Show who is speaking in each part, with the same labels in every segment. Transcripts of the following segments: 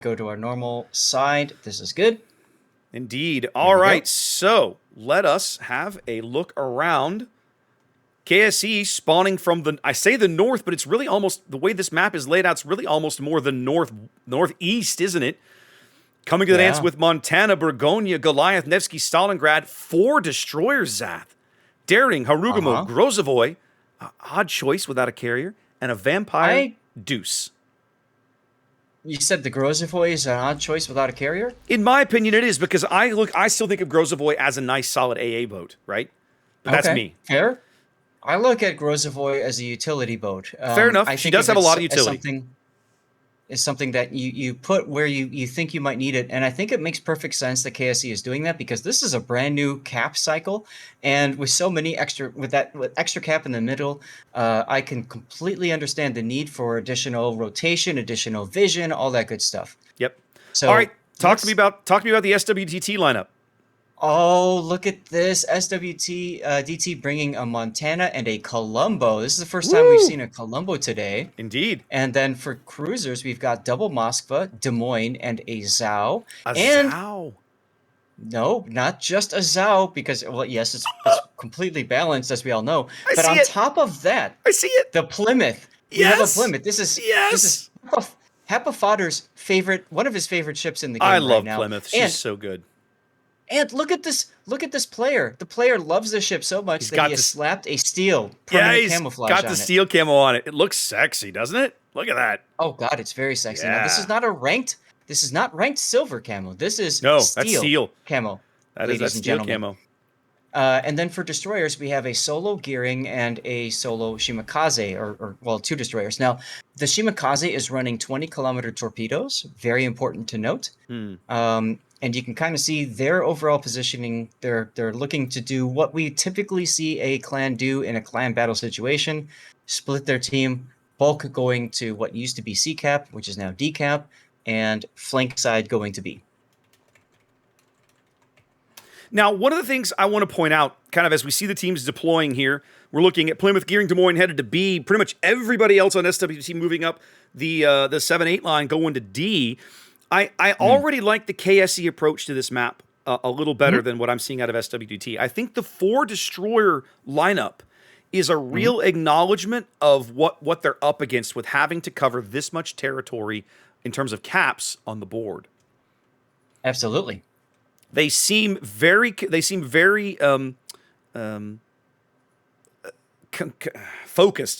Speaker 1: go to our normal side. This is good.
Speaker 2: Indeed. All right, so let us have a look around. KSE spawning from I say the north, but it's really almost, the way this map is laid out, it's really almost more the northeast, isn't it? Coming to the dance with Montana, Burgonia, Goliath, Nevsky, Stalingrad, 4 destroyers, Zath. Daring, Harugamo, Grozovoy, odd choice without a carrier, and a Vampire Deuce.
Speaker 1: You said the Grozovoy is an odd choice without a carrier?
Speaker 2: In my opinion, it is, because I still think of Grozovoy as a nice, solid AA boat, right? But that's me.
Speaker 1: Fair. I look at Grozovoy as a utility boat.
Speaker 2: Fair enough. She does have a lot of utility.
Speaker 1: Is something that you put where you think you might need it. And I think it makes perfect sense that KSE is doing that, because this is a brand new cap cycle. And with so many with extra cap in the middle, I can completely understand the need for additional rotation, additional vision, all that good stuff.
Speaker 2: Yep. So all right, talk to me about the SWDT lineup.
Speaker 1: Oh, look at this. SWDT bringing a Montana and a Colombo. This is the first time we've seen a Colombo today.
Speaker 2: Indeed.
Speaker 1: And then for cruisers, we've got double Moskva, Des Moines, and a Zhao.
Speaker 2: Zhao?
Speaker 1: No, not just a Zhao, because, well, yes, it's completely balanced, as we all know. But on top of that,
Speaker 2: I see it.
Speaker 1: The Plymouth. We have a Plymouth. This is Happa Fodder's one of his favorite ships in the game right now.
Speaker 2: I love Plymouth. She's so good.
Speaker 1: And look at this player. The player loves this ship so much that he has slapped a steel permanent camouflage on it.
Speaker 2: Got the steel camo on it. It looks sexy, doesn't it? Look at that.
Speaker 1: Oh God, it's very sexy. Yeah. Now this is not ranked silver camo. This is
Speaker 2: that's steel
Speaker 1: camo.
Speaker 2: That's steel camo.
Speaker 1: And then for destroyers, we have a solo Gearing and a solo Shimakaze, or 2 destroyers. Now, the Shimakaze is running 20-kilometer torpedoes. Very important to note. And you can kind of see their overall positioning. They're looking to do what we typically see a clan do in a clan battle situation: split their team, bulk going to what used to be C cap, which is now D cap, and flank side going to B.
Speaker 2: Now, one of the things I want to point out, kind of as we see the teams deploying here, we're looking at Plymouth, Gearing, Des Moines headed to B. Pretty much everybody else on SWDT moving up the 7-8 line going to D. I already like the KSE approach to this map a little better than what I'm seeing out of SWDT. I think the 4 destroyer lineup is a real acknowledgement of what they're up against with having to cover this much territory in terms of caps on the board.
Speaker 1: Absolutely.
Speaker 2: They seem very focused.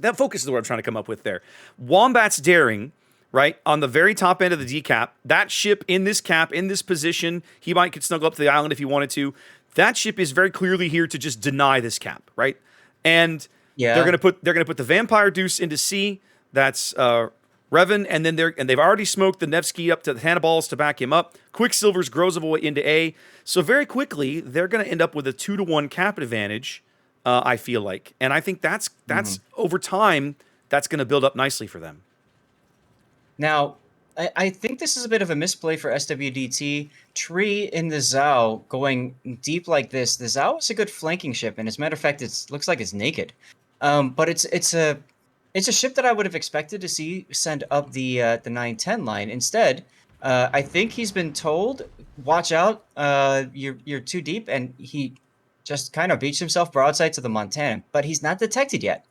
Speaker 2: That focus is the word I'm trying to come up with there. Wombat's Daring, right, on the very top end of the D cap. That ship in this cap, in this position, he might could snuggle up to the island if he wanted to. That ship is very clearly here to just deny this cap, right? And they're gonna put the Vampire Deuce into C. That's Revan, and then they've already smoked the Nevsky up to the Hannibals to back him up. Quicksilver's Grozovoy into A. So very quickly, they're going to end up with a 2-to-1 cap advantage, I feel like. And I think that's over time, that's going to build up nicely for them.
Speaker 1: Now, I think this is a bit of a misplay for SWDT. Tree in the Zhao going deep like this. The Zhao is a good flanking ship, and as a matter of fact, it looks like it's naked. But it's a ship that I would have expected to see send up the 9-10 line. Instead, I think he's been told, watch out, you're too deep, and he just kind of beats himself broadside to the Montana, but he's not detected yet.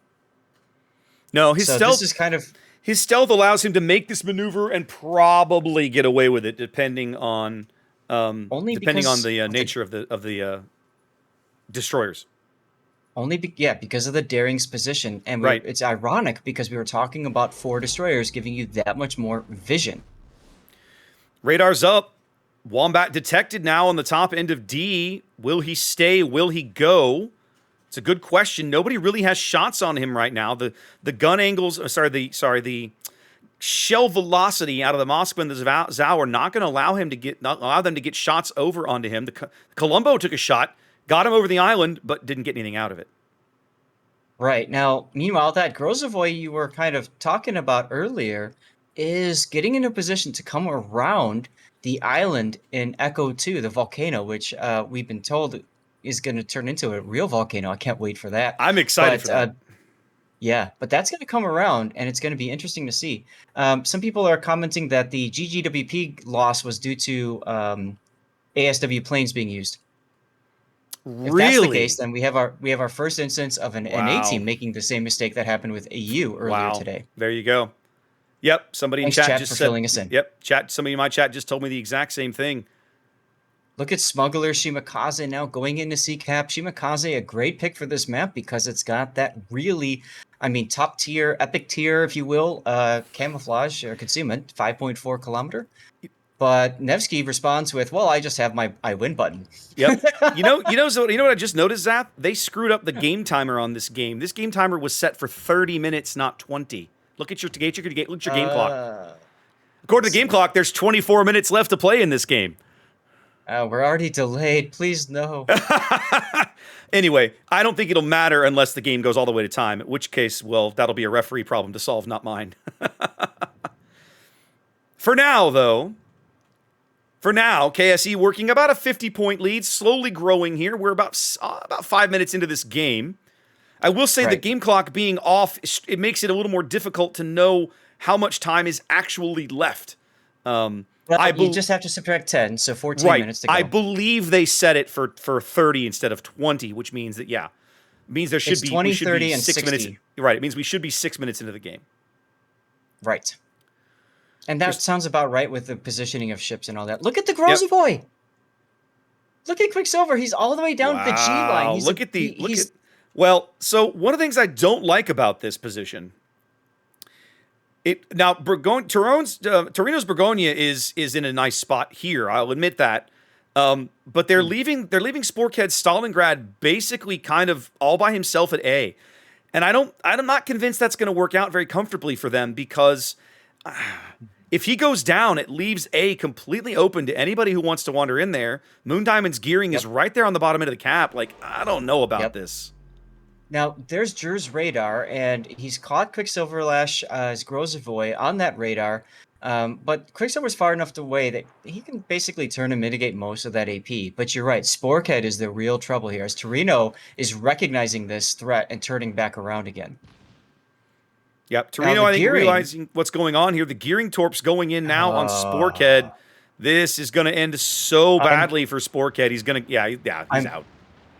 Speaker 2: No, his stealth allows him to make this maneuver and probably get away with it, depending on the nature of the destroyers.
Speaker 1: Because of the Daring's position. And it's ironic because we were talking about 4 destroyers giving you that much more vision.
Speaker 2: Radar's up. Wombat detected now on the top end of D. Will he stay? Will he go? It's a good question. Nobody really has shots on him right now. The gun angles, the shell velocity out of the Moskva and the Zhao are not going to allow them to get shots over onto him. The Colombo took a shot. Got him over the island, but didn't get anything out of it.
Speaker 1: Right. Now, meanwhile, that Grozovoy you were kind of talking about earlier is getting in a position to come around the island in Echo 2, the volcano, which we've been told is going to turn into a real volcano. I can't wait for that.
Speaker 2: I'm excited for that.
Speaker 1: Yeah, but that's going to come around, and it's going to be interesting to see. Some people are commenting that the GGWP loss was due to ASW planes being used. If that's the case,
Speaker 2: Really?
Speaker 1: then we have our first instance of an NA
Speaker 2: Wow.
Speaker 1: team making the same mistake that happened with AU earlier
Speaker 2: Wow.
Speaker 1: today.
Speaker 2: There you go. Yep. Somebody in
Speaker 1: Thanks,
Speaker 2: chat
Speaker 1: chat,
Speaker 2: just
Speaker 1: for
Speaker 2: said,
Speaker 1: filling us in.
Speaker 2: yep, chat. Somebody in my chat just told me the exact same thing.
Speaker 1: Look at Smuggler Shimakaze now going into CCAP. Shimakaze, a great pick for this map because it's got that really, I mean, top tier, epic tier, if you will, camouflage or concealment, 5.4 kilometer. But Nevsky responds with, "Well, I just have my I win button."
Speaker 2: Yep. You know what I just noticed, Zap? They screwed up the game timer on this game. This game timer was set for 30 minutes, not 20. Look at your game clock.
Speaker 1: Uh,
Speaker 2: According
Speaker 1: let's
Speaker 2: to the game
Speaker 1: see.
Speaker 2: clock, there's 24 minutes left to play in this game.
Speaker 1: We're already delayed. Please no.
Speaker 2: Anyway, I don't think it'll matter unless the game goes all the way to time, in which case, well, that'll be a referee problem to solve, not mine. For now, though, KSE working about a 50-point lead, slowly growing here. We're about 5 minutes into this game. I will say the
Speaker 1: Right.
Speaker 2: game clock being off, it makes it a little more difficult to know how much time is actually left.
Speaker 1: Well,
Speaker 2: I
Speaker 1: you just have to subtract 10, so 14
Speaker 2: Right.
Speaker 1: minutes to go.
Speaker 2: I believe they set it for 30 instead of 20, which means that, yeah, it means there should
Speaker 1: It's
Speaker 2: be
Speaker 1: 20,
Speaker 2: we should
Speaker 1: 30,
Speaker 2: be
Speaker 1: and
Speaker 2: 6 minutes.
Speaker 1: 60.
Speaker 2: Right. It means we should be 6 minutes into the game.
Speaker 1: Right. And that
Speaker 2: Just-
Speaker 1: sounds about right with the positioning of ships and all that. Look at the
Speaker 2: Yep.
Speaker 1: Grozzy boy. Look at Quicksilver. He's all the way down the G line.
Speaker 2: Wow.
Speaker 1: He's
Speaker 2: Look at the Well, so one of the things I don't like about this position, Torino's Bergonia is in a nice spot here. I'll admit that. But they're leaving Sporkhead Stalingrad basically kind of all by himself at A. And I'm not convinced that's going to work out very comfortably for them because if he goes down, it leaves A completely open to anybody who wants to wander in there. Moon Diamond's gearing is right there on the bottom end of the cap. Like, I don't know about this.
Speaker 1: Now, there's Drew's radar, and he's caught Quicksilver Lash as Grozovoy on that radar. But Quicksilver's far enough away that he can basically turn and mitigate most of that AP. But you're right, Sporkhead is the real trouble here, as Torino is recognizing this threat and turning back around again.
Speaker 2: Yep, Torino, I think, realizing what's going on here. The gearing torp's going in now on Sporkhead. This is going to end so badly for Sporkhead. He's going to, he's out.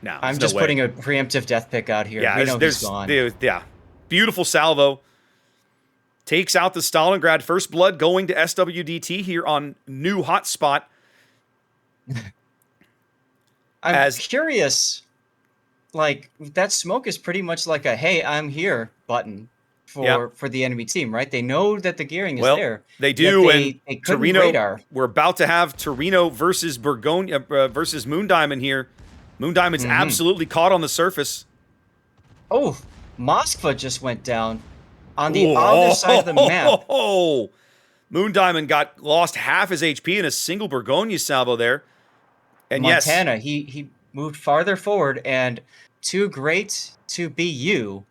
Speaker 2: No,
Speaker 1: I'm just putting a preemptive death pick out here.
Speaker 2: Yeah,
Speaker 1: we know he's gone.
Speaker 2: Beautiful salvo. Takes out the Stalingrad. First blood going to SWDT here on new Hotspot.
Speaker 1: I'm curious. Like, that smoke is pretty much like a "Hey, I'm here" button for the enemy team, right? They know that the gearing is there.
Speaker 2: They do,
Speaker 1: they
Speaker 2: Torino.
Speaker 1: Radar.
Speaker 2: We're about to have Torino versus Bergonia versus Moon Diamond here. Moon Diamond's absolutely caught on the surface.
Speaker 1: Oh, Moskva just went down on the other side of the map.
Speaker 2: Oh, Moon Diamond lost half his HP in a single Bergonia salvo there. And
Speaker 1: Montana, he moved farther forward, and too great to be you.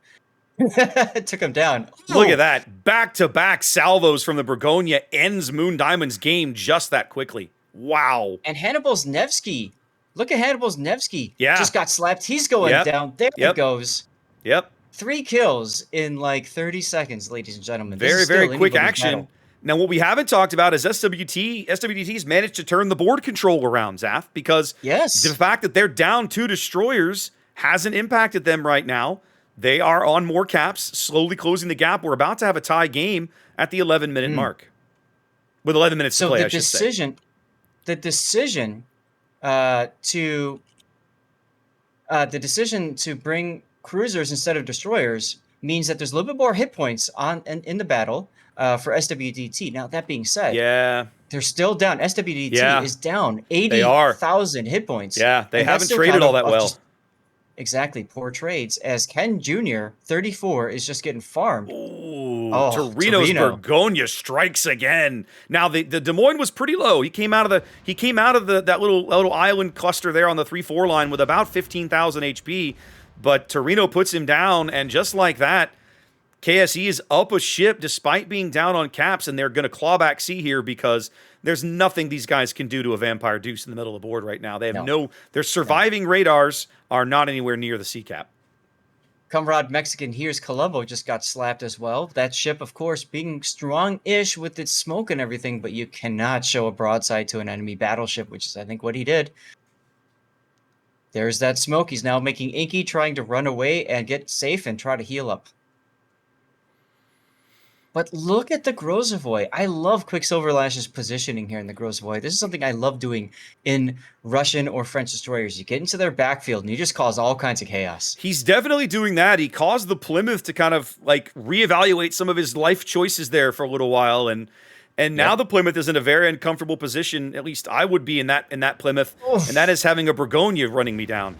Speaker 1: Took him down.
Speaker 2: Look at that. Back-to-back salvos from the Bergonia ends Moon Diamond's game just that quickly. Wow.
Speaker 1: And Hannibal's Nevsky. Look at Hannibal's Nevsky.
Speaker 2: Yeah.
Speaker 1: Just got slapped. He's going down. There he goes.
Speaker 2: Yep.
Speaker 1: 3 kills in like 30 seconds, ladies and gentlemen.
Speaker 2: Very, very quick action. Now, what we haven't talked about is SWDT's managed to turn the board control around, Zaf, because the fact that they're down 2 destroyers hasn't impacted them right now. They are on more caps, slowly closing the gap. We're about to have a tie game at the 11-minute mark. With 11 minutes to play, I should say.
Speaker 1: The decision to bring cruisers instead of destroyers means that there's a little bit more hit points in the battle for SWDT. Now, that being said, they're still down. SWDT is down 80,000 hit points.
Speaker 2: Yeah, they haven't traded all that well.
Speaker 1: Exactly, poor trades. As Ken Jr., 34, is just getting farmed.
Speaker 2: Ooh, Torino's Bergonia strikes again. Now the Des Moines was pretty low. He came out of that little island cluster there on the 3-4 line with about 15,000 HP. But Torino puts him down, and just like that, KSE is up a ship despite being down on caps, and they're going to claw back C here because there's nothing these guys can do to a Vampire Deuce in the middle of the board right now. They have their surviving radars are not anywhere near the C cap.
Speaker 1: Comrade Mexican here's Colombo just got slapped as well. That ship, of course, being strong-ish with its smoke and everything, but you cannot show a broadside to an enemy battleship, which is, I think, what he did. There's that smoke. He's now making Inky, trying to run away and get safe and try to heal up. But look at the Grozavoy. I love Quicksilver Lash's positioning here in the Grozavoy. This is something I love doing in Russian or French destroyers. You get into their backfield and you just cause all kinds of chaos.
Speaker 2: He's definitely doing that. He caused the Plymouth to kind of like reevaluate some of his life choices there for a little while, and now the Plymouth is in a very uncomfortable position. At least I would be in that Plymouth,
Speaker 1: Oof.
Speaker 2: and that is having a Burgonia running me down.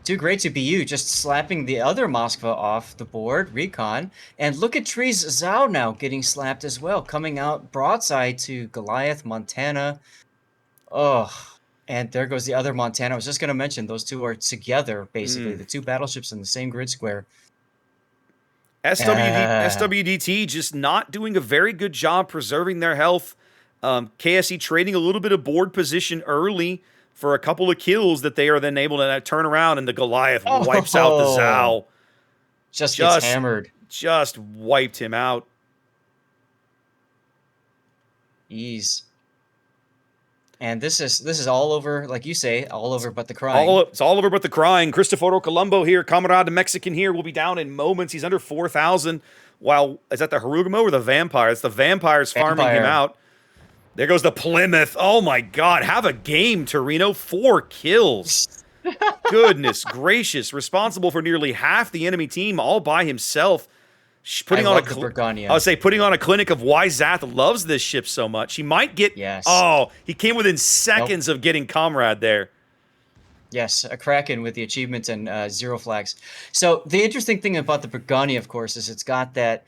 Speaker 1: Too great to be you, just slapping the other Moskva off the board, Recon. And look at Tree's Zhao now getting slapped as well, coming out broadside to Goliath, Montana. Oh, and there goes the other Montana. I was just going to mention, those two are together, basically. The two battleships in the same grid square.
Speaker 2: SWDT just not doing a very good job preserving their health. KSE trading a little bit of board position early for a couple of kills that they are then able to turn around, and the Goliath wipes out the Zhao.
Speaker 1: Just gets hammered.
Speaker 2: Just wiped him out.
Speaker 1: Ease. And this is all over, like you say, all over but the crying.
Speaker 2: It's all over but the crying. Cristoforo Colombo here, Camarada Mexican here, will be down in moments. He's under 4,000. While, is that the Harugamo or the Vampire? It's the Vampires farming him out. There goes the Plymouth. Oh my God. Have a game, Torino. 4 kills. Goodness gracious. Responsible for nearly half the enemy team all by himself. Putting on
Speaker 1: Burgonia.
Speaker 2: I would say putting on a clinic of why Zath loves this ship so much. He might get...
Speaker 1: Yes.
Speaker 2: Oh, he came within seconds of getting Comrade there.
Speaker 1: Yes, a Kraken with the achievement and 0 flags. So the interesting thing about the Burgonia, of course, is it's got that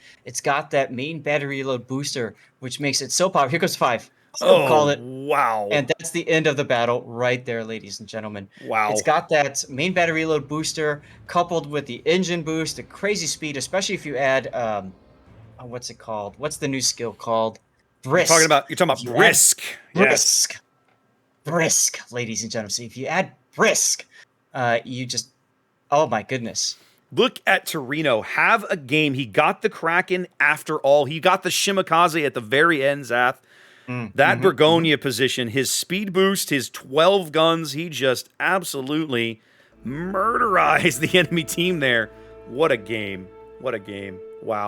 Speaker 1: main battery load booster, which makes it so powerful. Here goes 5. Call it.
Speaker 2: Wow.
Speaker 1: And that's the end of the battle right there, ladies and gentlemen.
Speaker 2: Wow.
Speaker 1: It's got that main battery load booster coupled with the engine boost, the crazy speed, especially if you add, what's it called? What's the new skill called? Brisk.
Speaker 2: You're talking about Brisk.
Speaker 1: Brisk.
Speaker 2: Yes.
Speaker 1: Brisk, ladies and gentlemen. So if you add Brisk, you just, oh my goodness.
Speaker 2: Look at Torino. Have a game. He got the Kraken after all. He got the Shimakaze at the very end, Zath. That Burgonia position, his speed boost, his 12 guns, he just absolutely murderized the enemy team there. What a game. What a game.